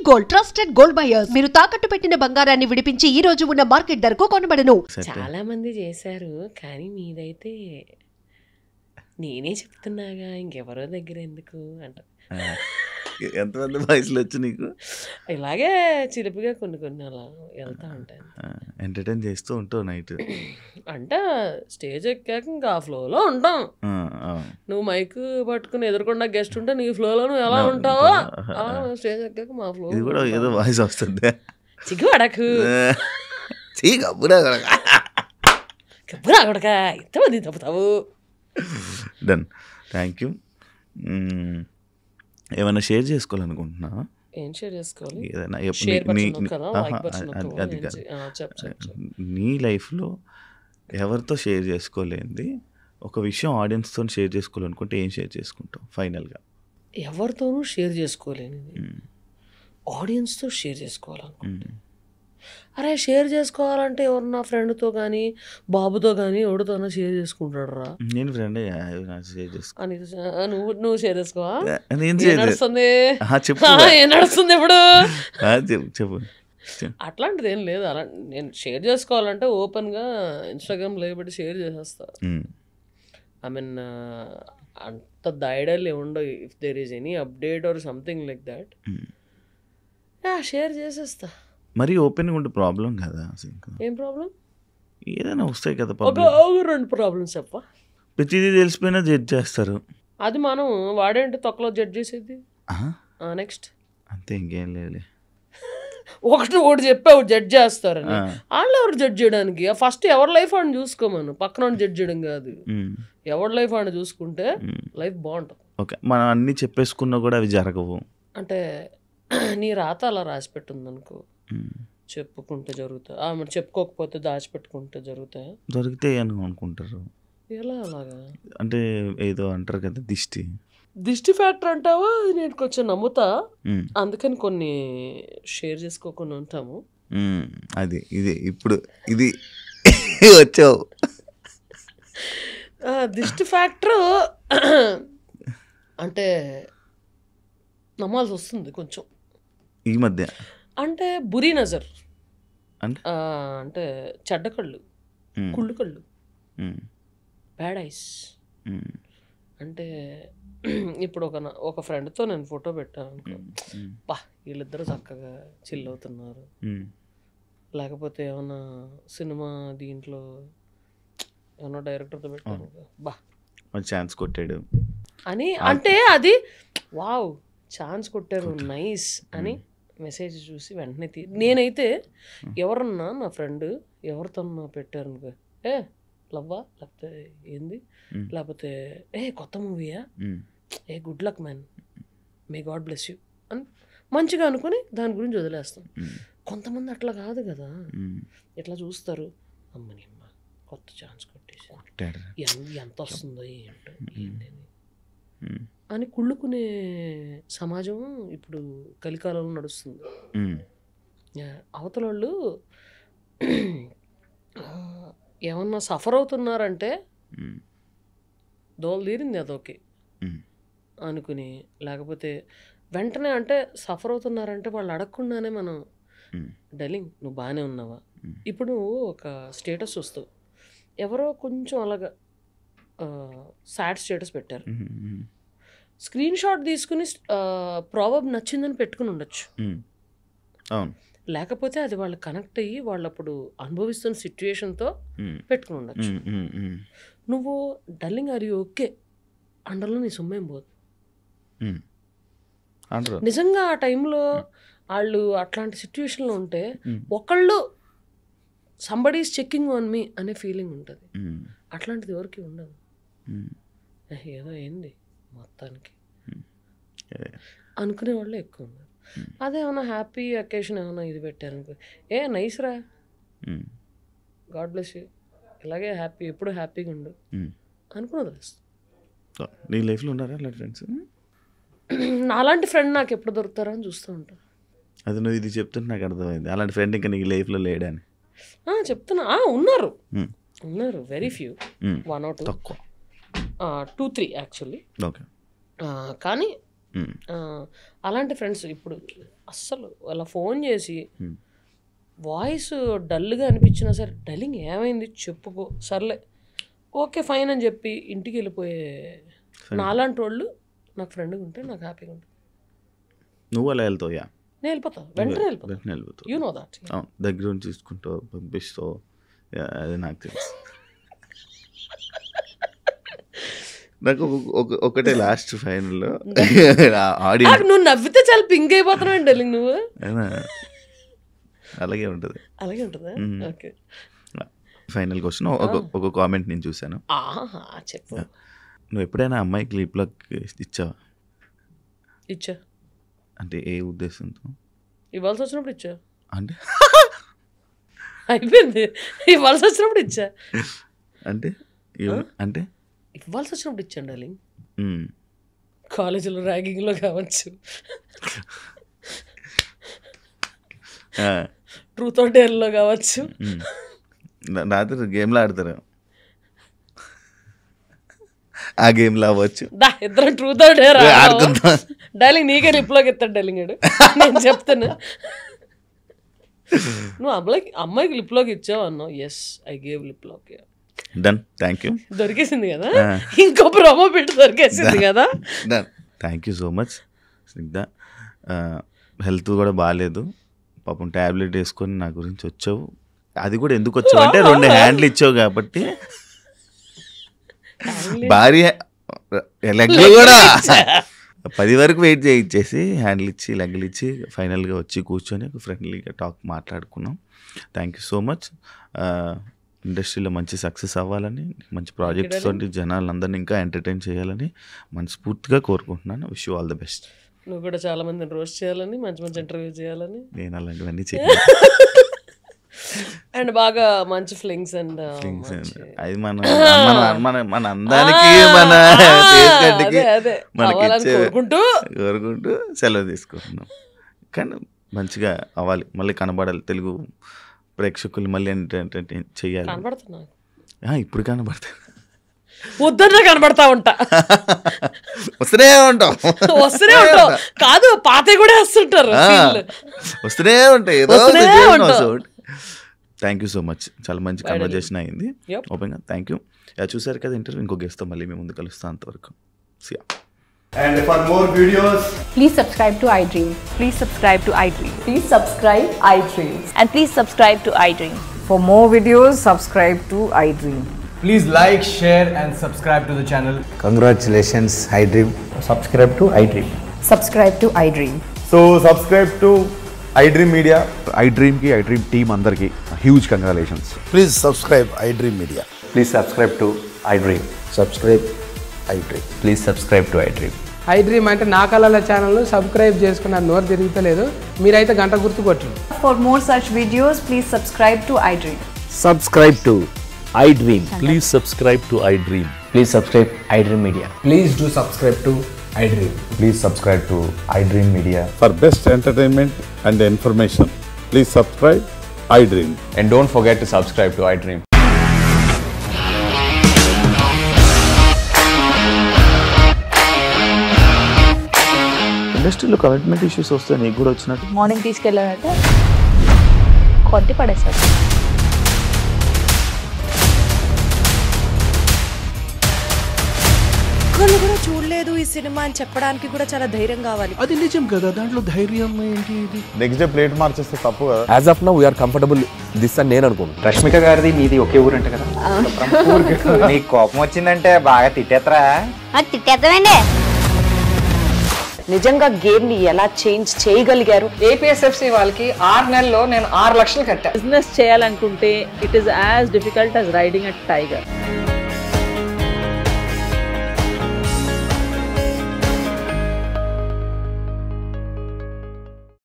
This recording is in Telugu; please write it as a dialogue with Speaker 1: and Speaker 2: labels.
Speaker 1: Gold trusted gold buyers. మీరు తాకట్టు పెట్టిన బంగారాన్ని విడిపించి ఈ రోజు ఉన్న మార్కెట్ ధరకు కొనబడను.
Speaker 2: చాలా మంది చేశారు కానీ మీదైతే నేనే చెప్తున్నాగా ఇంకెవరో దగ్గర ఎందుకు అంట.
Speaker 3: ఎంతమంది వయసులో వచ్చి నీకు
Speaker 2: ఇలాగే చిలిపిగా కొన్ని అలా వెళ్తా ఉంటాను.
Speaker 3: ఎంటర్టైన్ చేస్తూ ఉంటావు నైట్
Speaker 2: అంటే స్టేజ్ ఎక్కాక ఇంకా ఆ ఫ్లోలో ఉంటాం. నువ్వు మైక్ పట్టుకుని ఎదురుకుండా గెస్ట్ ఉంటే నీ ఫ్లోలో నువ్వు ఎలా ఉంటావో స్టేజ్ ఎక్కాక మా ఫ్లో.
Speaker 3: ఇది కూడా ఏదో వాయిస్ వస్తుంది.
Speaker 2: చిగ్గుపడకు కబ్బురాగడక ఎంతమంది తప్పుతావు.
Speaker 3: Done, thank you. ఏమైనా షేర్ చేసుకోవాలనుకుంటున్నా?
Speaker 2: ఏం షేర్ చేసుకోవాలి?
Speaker 3: ఏదైనా అది కాదు, నీ లైఫ్లో ఎవరితో షేర్ చేసుకోలేంది ఒక విషయం ఆడియన్స్తో షేర్ చేసుకోవాలనుకుంటే ఏం షేర్ చేసుకుంటావు ఫైనల్గా?
Speaker 2: ఎవరితోనూ షేర్ చేసుకోలేనిది ఆడియన్స్తో షేర్ చేసుకోవాలనుకుంటే, అరే షేర్ చేసుకోవాలంటే ఎవరన్నా ఫ్రెండ్తో కానీ బాబుతో కానీ ఎవరితోనో షేర్ చేసుకుంటాడు రా.
Speaker 3: నేను ఫ్రెండ్ షేర్ చేసుకో.
Speaker 2: నువ్వు షేర్ చేసుకోవా?
Speaker 3: నడుస్తుంది
Speaker 2: ఏం నడుస్తుంది ఇప్పుడు?
Speaker 3: చెప్పు.
Speaker 2: అట్లాంటిది ఏం లేదు. అలా నేను షేర్ చేసుకోవాలంటే ఓపెన్గా ఇన్స్టాగ్రామ్ లేబట్టి షేర్ చేసేస్తా. ఐ మీన్ అంత దాయడాలు ఏముండవు. If there is any update or something like that share చేసేస్తా.
Speaker 3: మరి ఓపెన్గా ఉంటే ప్రాబ్లం కదా?
Speaker 2: ఏం ప్రాబ్లం?
Speaker 3: ఏదైనా వస్తాయి కదా.
Speaker 2: రెండు ప్రాబ్లమ్స్ చెప్ప.
Speaker 3: ప్రతిదీ తెలిసిపోయినా జడ్జ్ చేస్తారు.
Speaker 2: అది మనం వాడేంటి తొక్కలో జడ్జ్ చేసేది. నెక్స్ట్
Speaker 3: అంతే, ఇంకేం లేదు.
Speaker 2: ఒకటి చెప్పావు జడ్జ్ చేస్తారని. వాళ్ళు ఎవరు జడ్జ్ చేయడానికి? ఫస్ట్ ఎవరి లైఫ్ అని చూసుకోమను, పక్కన జడ్జ్ చేయడం కాదు. ఎవరి లైఫ్ అని చూసుకుంటే లైఫ్ బాగుంటుంది.
Speaker 3: ఓకే, మనం అన్ని చెప్పేసుకున్నా కూడా అవి జరగవు.
Speaker 2: అంటే నీ రాత అలా రాసి పెట్టిందనుకో, చెప్పుకుంటే జరుగుతాయి. మరి చెప్పుకోకపోతే దాచిపెట్టుకుంటే జరుగుతాయా?
Speaker 3: దొరికితే అని అనుకుంటారు.
Speaker 2: ఎలా అలాగా?
Speaker 3: అంటే ఏదో అంటారు కదా, దిష్టి
Speaker 2: ఫ్యాక్టర్ అంటావా? నేను కొంచెం నమ్ముతా, అందుకని కొన్ని షేర్ చేసుకోకుండా ఉంటాము.
Speaker 3: అది ఇది ఇప్పుడు ఇది వచ్చావు.
Speaker 2: దిష్టి ఫ్యాక్టర్ అంటే నమ్మాల్సి వస్తుంది కొంచెం
Speaker 3: ఈ మధ్య.
Speaker 2: అంటే బురీ నజర్ అంటే చెడ్డ కళ్ళు, కుళ్ళు కళ్ళు, బ్యాడ్ ఐస్. అంటే ఇప్పుడు ఒక ఫ్రెండ్తో నేను ఫోటో పెట్టాను అనుకో, బా వీళ్ళిద్దరూ చక్కగా చిల్ అవుతున్నారు. లేకపోతే ఏమన్నా సినిమా దీంట్లో ఏమన్నా డైరెక్టర్తో పెట్టాను, బా
Speaker 3: ఛాన్స్ కొట్టాడు
Speaker 2: అని. అంటే అది వావ్ ఛాన్స్ కొట్టారు నైస్ అని మెసేజ్ చూసి వెంటనే నేనైతే ఎవరన్నా నా ఫ్రెండ్ ఎవరితోన్నా పెట్టారు లవ్వా, లేకపోతే ఏంది, లేకపోతే కొత్త మూవీయా, good luck man, may God bless you అని మంచిగా అనుకుని దాని గురించి వదిలేస్తాం. కొంతమంది అట్లా కాదు కదా, ఎట్లా చూస్తారు, అమ్మని అమ్మ కొత్త ఛాన్స్ కొట్టేసి ఎంత వస్తుందో ఏంటో ఏంటి అని కుళ్ళుకునే సమాజం ఇప్పుడు కలికాలంలో నడుస్తుంది. అవతల వాళ్ళు ఏమన్నా సఫర్ అవుతున్నారంటే దోలు తీరింది అదొకే అనుకుని, లేకపోతే వెంటనే అంటే సఫర్ అవుతున్నారంటే వాళ్ళు అడగకుండానే మనం డలింగ్ నువ్వు బాగానే ఉన్నావా. ఇప్పుడు నువ్వు ఒక స్టేటస్ వస్తావు, ఎవరో కొంచెం అలాగా సాడ్ స్టేటస్ పెట్టారు, స్క్రీన్ షాట్ తీసుకుని ప్రాబబ్ నచ్చిందని పెట్టుకుని ఉండొచ్చు. లేకపోతే అది వాళ్ళు కనెక్ట్ అయ్యి వాళ్ళు అప్పుడు అనుభవిస్తున్న సిచ్యుయేషన్తో పెట్టుకుని ఉండొచ్చు. నువ్వు డల్లింగ్ ఆర్ యూ ఓకే అండర్లో నీ సొమ్మేం పోదు. నిజంగా ఆ టైంలో వాళ్ళు అట్లాంటి సిచ్యువేషన్లో ఉంటే ఒకళ్ళు somebody is checking on me అనే ఫీలింగ్ ఉంటుంది. అట్లాంటిది ఎవరికి ఉండదు. ఏదో ఏంది మొత్తానికి అనుకునే వాళ్ళు ఎక్కువ ఉన్నారు. అదేమన్నా హ్యాపీ అకేషన్ ఏమన్నా ఇది పెట్టారనుకో, నైస్ రా, గాడ్ బ్లెస్ యూ, ఇలాగే హ్యాపీ ఎప్పుడు హ్యాపీగా ఉండు అనుకుని వదిలేస్తాను.
Speaker 3: నీ లైఫ్లో ఉన్నారా అలాంటి ఫ్రెండ్స్?
Speaker 2: నాలాంటి ఫ్రెండ్ నాకు ఎప్పుడు దొరుకుతారా అని చూస్తూ ఉంటాను.
Speaker 3: అది నువ్వు ఇది చెప్తుంటే నాకు అర్థమైంది, అలాంటి ఫ్రెండ్ ఇంకా నీ లైఫ్లో లేడని.
Speaker 2: చెప్తున్నా, ఉన్నారు వెరీ ఫ్యూ, 1 or 2,
Speaker 3: తక్కువ,
Speaker 2: 2-3 యాక్చువల్లీ.
Speaker 3: ఓకే,
Speaker 2: కానీ అలాంటి ఫ్రెండ్స్ ఇప్పుడు అస్సలు అలా ఫోన్ చేసి వాయిస్ డల్గా అనిపించినా సరే డల్లింగ్ ఏమైంది చెప్పుకో సర్లే ఓకే ఫైన్ అని చెప్పి ఇంటికి వెళ్ళిపోయే నాలాంటి వాళ్ళు నాకు ఫ్రెండ్గా ఉంటే నాకు హ్యాపీగా ఉంటుంది.
Speaker 3: నువ్వు అలా వెళ్తావు?
Speaker 2: నేను వెళ్ళిపోతా, వెంటనే వెళ్ళిపోతా. You know that.
Speaker 3: దగ్గర నుంచి చూసుకుంటావు, పంపిస్తావు, అది నాకు తెలుసు. నాకు ఒకటే లాస్ట్ ఫైనల్లో ఆడియన్స్
Speaker 2: నువ్వు నవ్వితే చాలా పింక్ అయిపోతున్నావు డల్లింగ్ నువ్వు.
Speaker 3: అలాగే ఉంటుంది.
Speaker 2: అలాగే ఉంటుందా? ఓకే.
Speaker 3: ఫైనల్ క్వశ్చన్, ఒక కామెంట్ నేను చూసాను.
Speaker 2: చెప్పు.
Speaker 3: నువ్వు ఎప్పుడైనా అమ్మాయికి లిప్ లాక్ ఇచ్చావా?
Speaker 2: ఇచ్చా. అంటే
Speaker 3: ఏ ఉద్దేశంతో?
Speaker 2: ఇవ్వాల్సి వచ్చినప్పుడు ఇచ్చా.
Speaker 3: అంటే
Speaker 2: అయిపోయింది, ఇవ్వాల్సి వచ్చినప్పుడు ఇచ్చా.
Speaker 3: అంటే అంటే
Speaker 2: ఇవ్వాల్సి వచ్చినప్పుడు ఇచ్చాను డార్లింగ్. కాలేజీలో ర్యాగింగ్లో కావచ్చు, ట్రూత్ ఆర్ డేర్లో కావచ్చు,
Speaker 3: రాత్రి గేమ్లో ఆడతారు ఆ గేమ్లో అవ్వచ్చు.
Speaker 2: ఇద్దరు ట్రూత్ ఆర్ డేర్ ఆడుకుంటాం. డార్లింగ్ నీకే లిప్లోకి ఎత్తాడు డార్లింగ్ గాడు, నేను చెప్తాను. నువ్వు అమ్మాయికి లిప్లోకి ఇచ్చావు అన్నావు. ఎస్, ఐ గేవ్ లిప్లోకి.
Speaker 3: Done, thank you.
Speaker 2: దొరికేసింది కదా, ఇంకో ప్రోమో పెట్టి దొరికేసింది కదా.
Speaker 3: Done, thank you so much Snigdha. Health కూడా బాగాలేదు పాపం, ట్యాబ్లెట్ వేసుకొని నా గురించి వచ్చావు. అది కూడా ఎందుకు వచ్చావు అంటే 2 హ్యాండ్లు ఇచ్చావు కాబట్టి. భార్య లెగ్లు కూడా 10 వరకు వెయిట్ చేయించేసి హ్యాండిల్ ఇచ్చి లెగ్లు ఇచ్చి ఫైనల్గా వచ్చి కూర్చొని ఫ్రెండ్లీగా మాట్లాడుకున్నాం. Thank you so much. ఇండస్ట్రీలో మంచి సక్సెస్ అవ్వాలని, మంచి ప్రాజెక్ట్స్ తోటి జనాలందరినీ ఇంకా ఎంటర్టైన్ చేయాలని మనస్ఫూర్తిగా కోరుకుంటున్నాను. Wish you all the best.
Speaker 2: నువ్వు కూడా చాలా మందిని రోస్ట్ చేయాలని, మంచి మంచి ఇంటర్వ్యూ చేయాలని.
Speaker 3: నేను అలాంటివన్నీ చేయాలి.
Speaker 2: అండ్ బాగా మంచి ఫ్లింగ్స్ అండ్
Speaker 3: అది మన అందానికి మన మనకి కోరుకుంటూ సెలవు తీసుకుంటున్నాం. కానీ మంచిగా అవ్వాలి, మళ్ళీ కనబడాలి, తెలుగు ప్రేక్షకులు మళ్ళీ ఎంటర్టైన్ చెయ్యాలి. ఇప్పుడు కనబడతాయి,
Speaker 2: వద్దన్నా కనబడతా ఉంటా,
Speaker 3: వస్తూనే ఉంటాం
Speaker 2: కాదు పాతే కూడా వస్తుంటారు,
Speaker 3: వస్తూనే ఉంటాయి. థ్యాంక్ యూ సో మచ్, చాలా మంచి కన్వర్జేషన్ అయింది ఓపెన్గా. Thank you. చూసారు కదా ఇంటర్వ్యూ, ఇంకో గెస్ట్తో మళ్ళీ మేము ముందు కలుస్తాం. అంతవరకు సియా.
Speaker 4: And for more videos,
Speaker 5: please subscribe to iDream.
Speaker 6: Please subscribe to iDream.
Speaker 5: Please subscribe iDream.
Speaker 6: And please subscribe to iDream.
Speaker 5: For more videos, subscribe to iDream.
Speaker 4: please like, share and subscribe to the channel.
Speaker 7: Congratulations, iDream. Subscribe to iDream.
Speaker 5: Subscribe to iDream.
Speaker 4: So subscribe to iDream Media.
Speaker 8: iDream ki iDream team andarki huge congratulations.
Speaker 7: Please subscribe iDream Media.
Speaker 8: Please subscribe to iDream.
Speaker 7: Subscribe iDream.
Speaker 8: Please subscribe to iDream.
Speaker 9: iDream అంటే నా కళల ఛానల్ను సబ్స్క్రైబ్ చేసుకున్న నోరు తిరుగుతలేదు, మీరైతే గంట గుర్తు కొట్టండి.
Speaker 6: For more such videos, please subscribe to iDream.
Speaker 7: Subscribe to iDream.
Speaker 10: Please subscribe to iDream.
Speaker 7: Please subscribe iDream Media.
Speaker 4: Please do subscribe to iDream.
Speaker 8: Please subscribe to iDream Media.
Speaker 11: For best entertainment and information, please subscribe iDream.
Speaker 8: And don't forget to subscribe to iDream.
Speaker 3: ఇండస్ట్రీలో కమిట్మెంట్ ఇష్యూస్ వస్తే నీకు కూడా వచ్చినట్టు?
Speaker 6: మార్నింగ్ తీసుకెళ్ళాడంటే కొట్టి పడేసాడు.
Speaker 12: ఒక్కళ్ళు కూడా చూడలేదు ఈ సినిమా అని చెప్పడానికి కూడా చాలా ధైర్యం కావాలి.
Speaker 10: అది నిజం కదా, దాంట్లో ధైర్యం ఏంటి? ఇది
Speaker 11: నెక్స్ట్ డే ప్లేట్ మార్చేస్తే తప్పు కదా.
Speaker 8: As of now we are comfortable this అని నేను అనుకుంటున్నాను.
Speaker 7: రష్మిక గారిది మీది ఒకే ఊరు అంట కదా? నీకు కోపం వచ్చిందంటే బాగా తిట్టేత్తరా?
Speaker 6: తిట్టేద్దామండి.
Speaker 12: నిజంగా గేమ్ ని ఎలా చేంజ్ చేయగలిగారు?
Speaker 9: ఏపీఎస్ఎఫ్సి వాళ్ళకి 6 నెలల్లో నేను 6 లక్షలు కట్టా.
Speaker 6: బిజినెస్ చేయాలనుకుంటే it is as difficult as riding a tiger.